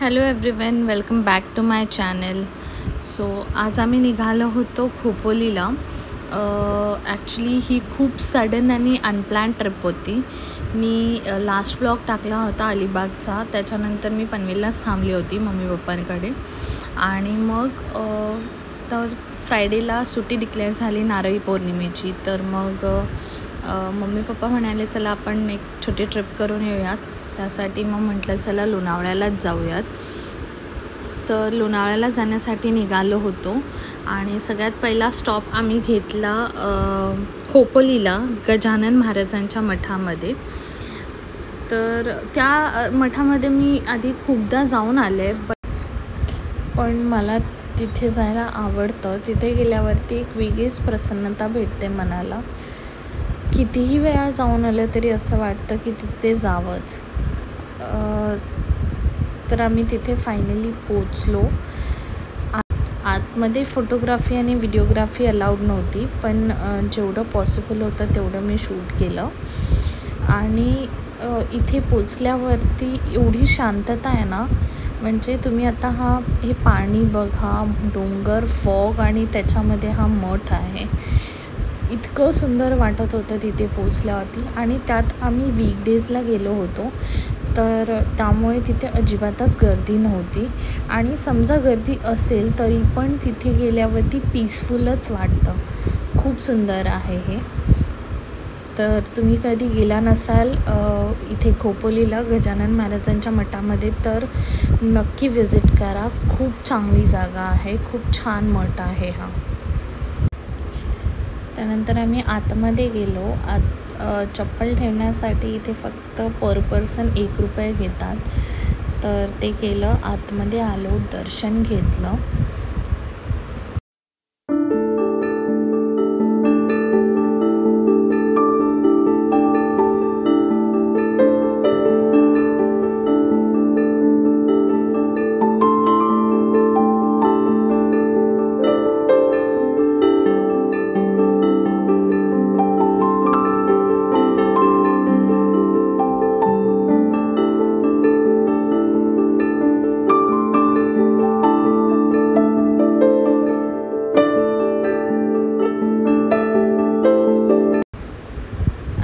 Hello everyone, welcome back to my channel. So आज आम्ही निघालो होतो खोपोलीला. ॲक्च्युली ही खूप सडन आणि अनप्लॅन ट्रिप होती. मी लास्ट व्लॉग टाकला होता अलिबागचा. त्याच्यानंतर मी पनवेललाच थांबली होती मम्मी पप्पांकडे. आणि मग तर फ्रायडेला सुट्टी डिक्लेअर झाली नारळी पौर्णिमेची. तर मग मम्मी पप्पा म्हणाले चला आपण एक छोटी ट्रिप करून येऊयात. त्यासाठी मग म्हटलं चला लोणावळ्यालाच जाऊयात. तर लोणावळ्याला जाण्यासाठी निघालो होतो आणि सगळ्यात पहिला स्टॉप आम्ही घेतला खोपोलीला गजानन महाराजांच्या मठामध्ये. तर त्या मठामध्ये मी आधी खूपदा जाऊन आले, पण मला तिथे जायला आवडतं. तिथे गेल्यावरती एक वेगळीच प्रसन्नता भेटते मनाला. कितीही वेळा जाऊन आलं तरी असं वाटतं की तिथे जावंच. तर आम्ही तिथे फायनली पोचलो. आतमध्ये फोटोग्राफी आणि व्हिडिओग्राफी अलाउड नव्हती, पण जेवढं पॉसिबल होतं तेवढं मी शूट केलं. आणि इथे पोचल्यावरती एवढी शांतता आहे ना, म्हणजे तुम्ही आता हे पाणी बघा, डोंगर, फॉग आणि त्याच्यामध्ये हा मठ आहे. इतकं सुंदर वाटत होतं तिथे पोचल्यावरती. आणि त्यात आम्ही वीकडेजला गेलो होतो, तर त्यामुळे तिथे अजिबातच गर्दी नव्हती. आणि समजा गर्दी असेल तरी पण तिथे गेल्यावरती पीसफुलच वाटतं. खूप सुंदर आहे हे. तर तुम्ही कधी गेला नसाल इथे खोपोलीला गजानन महाराजांच्या मठामध्ये तर नक्की विजिट करा. खूप चांगली जागा आहे, खूप छान मठ आहे हा. त्यानंतर आम्ही आतमध्ये गेलो. चप्पल ठेवण्यासाठी इथे फक्त पर पर्सन 1 रुपये घेतात. तर ते केलं, आतमध्ये आलो, दर्शन घेतलं.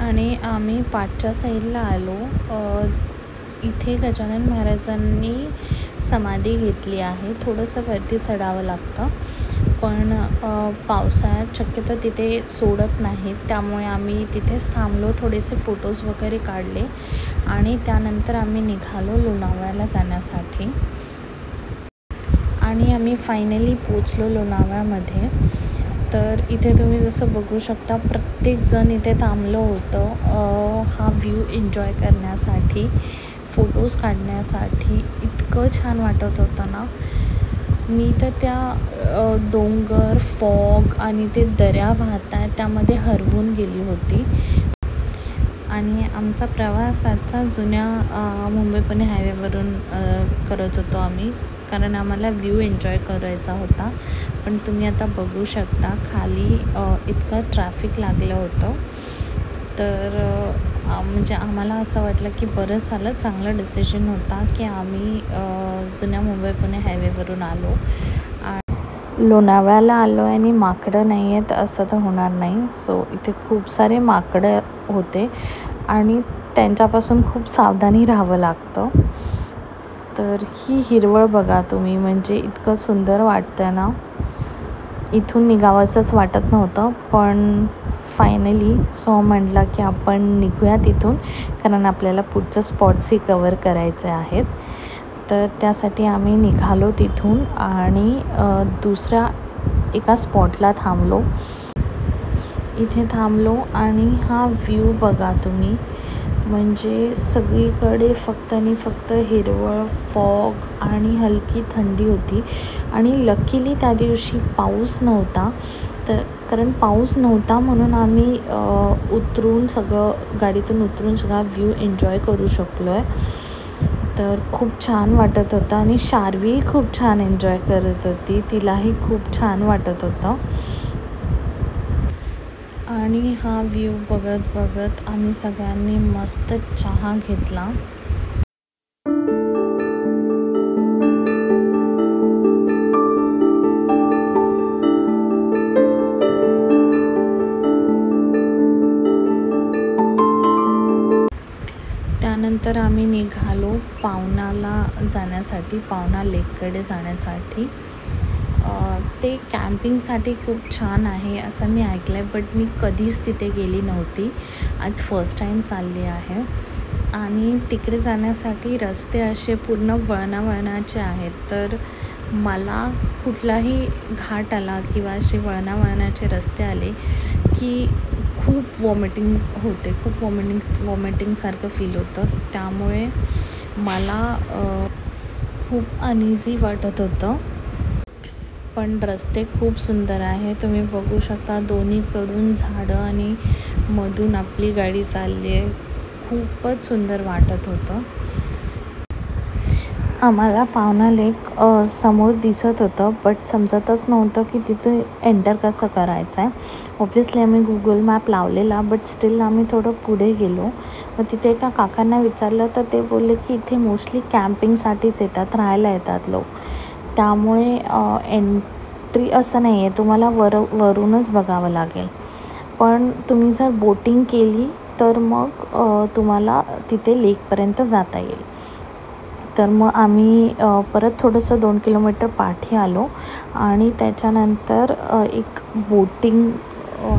आणि आम्ही पाठच्या साईडला आलो. इथे गजानन महाराजांनी समाधी घेतली आहे. थोडंसं वरती चढावं लागतं, पण पावसाळ्यात शक्यतो तिथे सोडत नाहीत. त्यामुळे आम्ही तिथेच थांबलो, थोडेसे फोटोज वगैरे काढले आणि त्यानंतर आम्ही निघालो लोणावळ्याला जाण्यासाठी. आणि आम्ही फायनली पोचलो लोणावळ्यामध्ये. तर इथे तुम्ही जसं बघू शकता, प्रत्येकजण इथे थांबलं होतं हा व्ह्यू एन्जॉय करण्यासाठी, फोटोज काढण्यासाठी. इतकं छान वाटत होतं ना. मी तर त्या डोंगर, फॉग आणि ते दऱ्या वाहत आहेत त्यामध्ये हरवून गेली होती. आणि आमचा प्रवास आजचा जुन्या मुंबई पुणे हायवेवरून करत होतो आम्ही, कारण आम्हाला व्ह्यू एन्जॉय करायचा होता. पण तुम्ही आता बघू शकता खाली इतकं ट्रॅफिक लागलं होतं. तर म्हणजे आम्हाला असं वाटलं की बरं झालं, चांगला डिसिजन होता की आम्ही जुन्या मुंबई पुणे हायवेवरून आलो. लोणावळ्याला आलो आणि माकडं नाही आहेत असं तर होणार नाही. सो इथे खूप सारे माकडं होते आणि त्यांच्यापासून खूप सावधानी राहावं लागतं. तर ही हिरवळ बघा तुम्ही, म्हणजे इतकं सुंदर वाटतं ना. इथून निघावंसंच वाटत नव्हतं, पण फायनली म्हटलं की आपण निघूया तिथून, कारण आपल्याला पुढचं स्पॉट्सही कवर करायचे आहेत. तर त्यासाठी आम्ही निघालो तिथून आणि दुसऱ्या एका स्पॉटला थांबलो. इथे थांबलो आणि हा व्ह्यू बघा तुम्ही, म्हणजे सगळीकडे फक्त आणि फक्त हिरवळ, फॉग आणि हलकी थंडी होती. आणि लकीली त्या दिवशी पाऊस नव्हता. तर कारण पाऊस नव्हता म्हणून आम्ही गाडीतून उतरून सगळा व्ह्यू एन्जॉय करू शकलो आहे. तर खूप छान वाटत होतं आणि शार्वी खूप छान एन्जॉय करत होती, तिलाही खूप छान वाटत होतं. आणि हा व्ह्यू बघत बघत आम्ही सगळ्यांनी मस्त चहा घेतला. पावनाला जाण्यासाठी, पावना लेककडे जाण्यासाठी. ते कॅम्पिंगसाठी खूप छान आहे असं मी ऐकलं आहे, बट मी कधीच तिथे गेली नव्हती. आज फर्स्ट टाईम चालली आहे. आणि तिकडे जाण्यासाठी रस्ते असे पूर्ण वळणावळणाचे आहेत. तर मला कुठलाही घाट आला किंवा असे वळणावळणाचे रस्ते आले की खूप वॉमिटिंग होते, खूप वॉमिटिंगसारखं फील होतं. त्यामुळे मला खूप अनइझी वाटत होतं. पण रस्ते खूप सुंदर आहे. तुम्ही बघू शकता दोन्हीकडून झाडं आणि मधून आपली गाडी चालली आहे. खूपच सुंदर वाटत होतं. आम्हाला पावना लेक समोर दिसत होतं, बट समजतच नव्हतं की तिथे एंटर कसं करायचं आहे. ऑब्व्हियसली आम्ही गुगल मॅप लावलेला, बट स्टील आम्ही थोडं पुढे गेलो. मग तिथे एका काकांना विचारलं तर ते बोलले की इथे मोस्टली कॅम्पिंगसाठीच येतात, राहायला येतात लोक. त्यामुळे एंट्री असं नाही आहे, तुम्हाला वरूनच बघावं लागेल. पण तुम्ही जर बोटिंग केली तर मग तुम्हाला तिथे लेकपर्यंत जाता येईल. तर मग आम्ही परत थोडंसं 2 किलोमीटर पाठी आलो आणि त्याच्यानंतर एक बोटिंग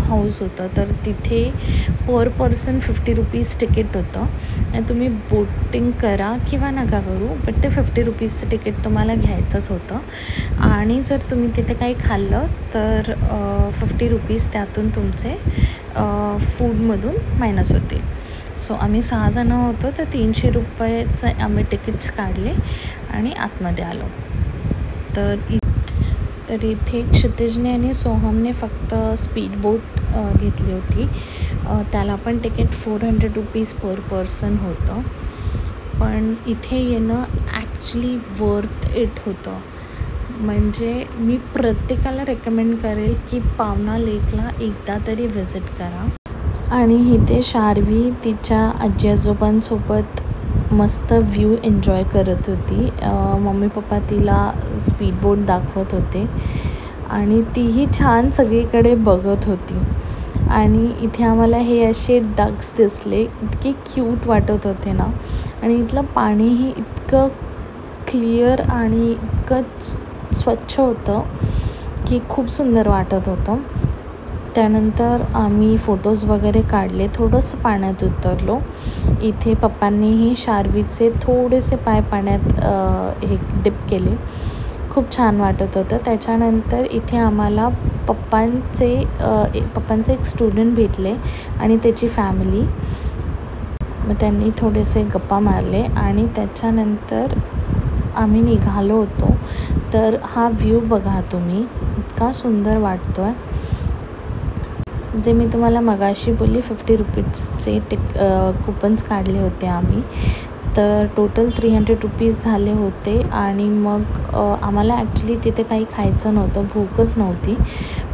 हाऊस होतं. तर तिथे पर पर्सन 50 रुपीज तिकीट होतं आणि तुम्ही बोटिंग करा किंवा नका करू, बट ते 50 रुपीजचं तिकीट तुम्हाला घ्यायचंच होतं. आणि जर तुम्ही तिथे काही खाल्लं तर 50 रुपीज त्यातून तुमचे फूडमधून मायनस होतील. सो आम्ही 6 जणं होतो, तर 300 रुपयेचे आम्ही तिकीट्स काढले आणि आतमध्ये आलो. तर इथे क्षितिजने आणि सोहमने फक्त स्पीड बोट घेतली होती. त्याला पण तिकीट 400 रुपीज पर पर्सन होतं. पण इथे येणं ॲक्च्युली वर्थ इट होतं. म्हणजे मी प्रत्येकाला रेकमेंड करेल की पावना लेकला एकदा तरी व्हिजिट करा. आणि इथे शार्वी तिच्या आजी आजोबांसोबत मस्त व्ह्यू एन्जॉय करत होती. मम्मी पप्पा तिला स्पीड बोट दाखवत होते आणि तीही छान सगळीकडे बघत होती. आणि इथे आम्हाला हे असे डक्स दिसले, इतके क्यूट वाटत होते ना. आणि इथलं पाणीही इतकं क्लिअर आणि इतकं स्वच्छ होतं की खूप सुंदर वाटत होतं. त्यानंतर आम्ही फोटोज वगैरे काढले, थोडंसं पाण्यात उतरलो. इथे पप्पांनीही शार्वीचे थोडेसे पाय पाण्यात डिप केले. खूप छान वाटत होतं. त्याच्यानंतर इथे आम्हाला पप्पांचे एक स्टुडंट भेटले आणि त्याची फॅमिली. मग त्यांनी थोडेसे गप्पा मारले आणि त्याच्यानंतर आम्ही निघालो होतो. तर हा व्ह्यू बघा तुम्ही, इतका सुंदर वाटतो आहे. जे मी तुम्हाला मगाशी बोलली 50 रुपीजचे कुपन्स काढले होते आम्ही. तर टोटल 300 रुपीज झाले होते. आणि मग आम्हाला ॲक्च्युली तिथे काही खायचं नव्हतं, भूकच नव्हती.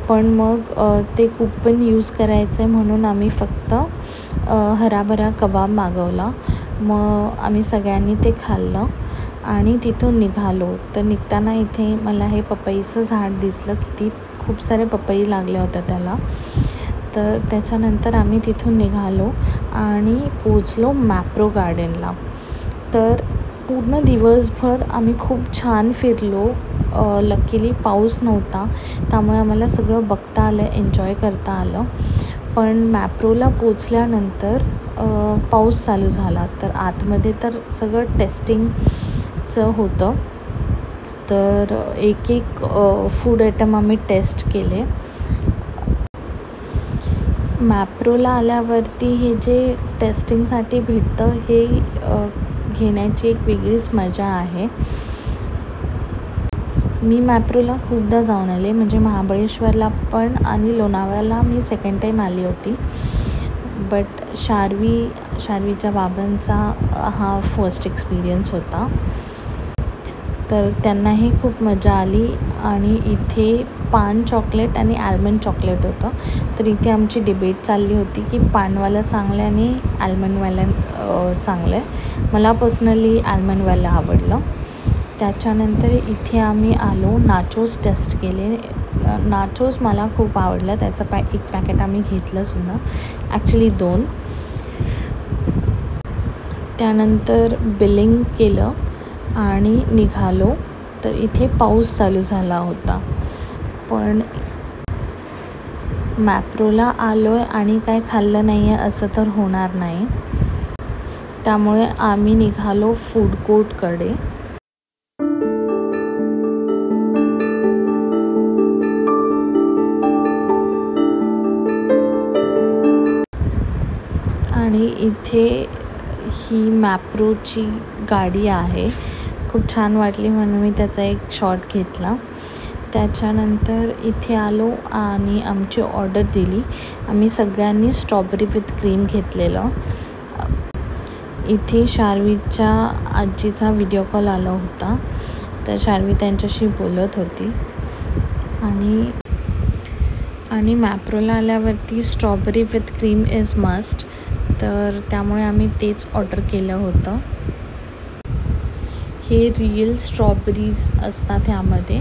पण मग ते कुपन यूज करायचे म्हणून आम्ही फक्त हराभरा कबाब मागवला. मग आम्ही सगळ्यांनी ते खाल्लं आणि तिथून निघालो. तर निघताना इथे मला हे पपईचं झाड दिसलं, किती खूप सारे पपई लागल्या होत्या त्याला. तर त्याच्यानंतर आम्ही तिथून निघालो आणि पोचलो मॅप्रो गार्डनला. तर पूर्ण दिवसभर आम्ही खूप छान फिरलो. लकीली पाऊस नव्हता, त्यामुळे आम्हाला सगळं बघता आलं, एन्जॉय करता आलं. पण मॅप्रोला पोचल्यानंतर पाऊस चालू झाला. तर आतमध्ये तर सगळं टेस्टिंगचं होतं. तर एक फूड आयटम आम्ही टेस्ट केले. मॅप्रोला आल्यावरती हे जे टेस्टिंगसाठी भेटतं हे घेण्याची एक वेगळीच मजा आहे. मी मॅप्रोला खूपदा जाऊन आले, म्हणजे महाबळेश्वरला पण आणि लोणावळ्याला मी सेकंड टाईम आली होती. बट शार्वीच्या बाबांचा हा फर्स्ट एक्सपिरियन्स होता. तर त्यांनाही खूप मजा आली. आणि इथे पान चॉकलेट आणि आल्मंड चॉकलेट होतं. तर इथे आमची डिबेट चालली होती की पानवालं चांगलं आहे आणि आल्मंडवालं चांगलं आहे. मला पर्सनली आल्मंडवालं आवडलं. त्याच्यानंतर इथे आम्ही आलो, नाचोस टेस्ट केले. नाचोस मला खूप आवडलं. त्याचं एक पॅकेट आम्ही घेतलंसुद्धा, ॲक्च्युली 2. त्यानंतर बिलिंग केलं आणि निघालो. तर इथे पाऊस चालू झाला होता, पण मॅप्रोला आलो आहे आणि काय खाल्लं नाही आहे असं तर होणार नाही. त्यामुळे आम्ही निघालो फूड कोर्टकडे. आणि इथे ही मॅप्रोची गाडी आहे. खूप छान वाटली म्हणून मी त्याचा एक शॉट घेतला. त्याच्यानंतर इथे आलो आणि आमची ऑर्डर दिली. आम्ही सगळ्यांनी स्ट्रॉबेरी विथ क्रीम घेतलेलं. इथे शार्वीच्या आजीचा व्हिडिओ कॉल आला होता, तर शार्वी त्यांच्याशी बोलत होती. आणि मॅप्रोला आल्यावरती strawberry with cream is must, तर त्यामुळे आम्ही तेच ऑर्डर केलं होतं. हे रिअल स्ट्रॉबेरीज असतात. ह्यामध्ये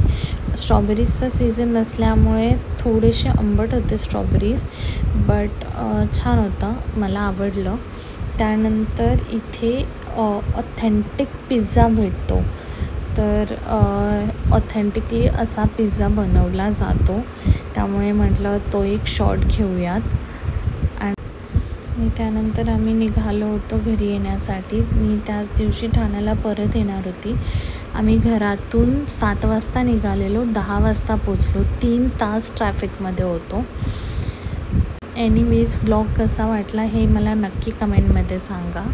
स्ट्रॉबेरीजचा सीझन नसल्यामुळे थोडेसे आंबट होते स्ट्रॉबेरीज, बट छान होतं, मला आवडलं. त्यानंतर इथे ऑथेंटिक पिझ्झा भेटतो. तर ऑथेंटिकली असा पिझ्झा बनवला जातो, त्यामुळे म्हटलं तो एक शॉट घेऊयात. आणि त्यानंतर आम्ही निघालो होतो घरी येण्यासाठी. मी त्याच दिवशी ठाण्याला परत येणार होती. आम्ही घरातून 7 वाजता निघालेलो, 10 वाजता पोचलो. 3 तास ट्रॅफिकमध्ये होतो. एनिवेज व्लॉग कसा वाटला हे मला नक्की कमेंटमध्ये सांगा.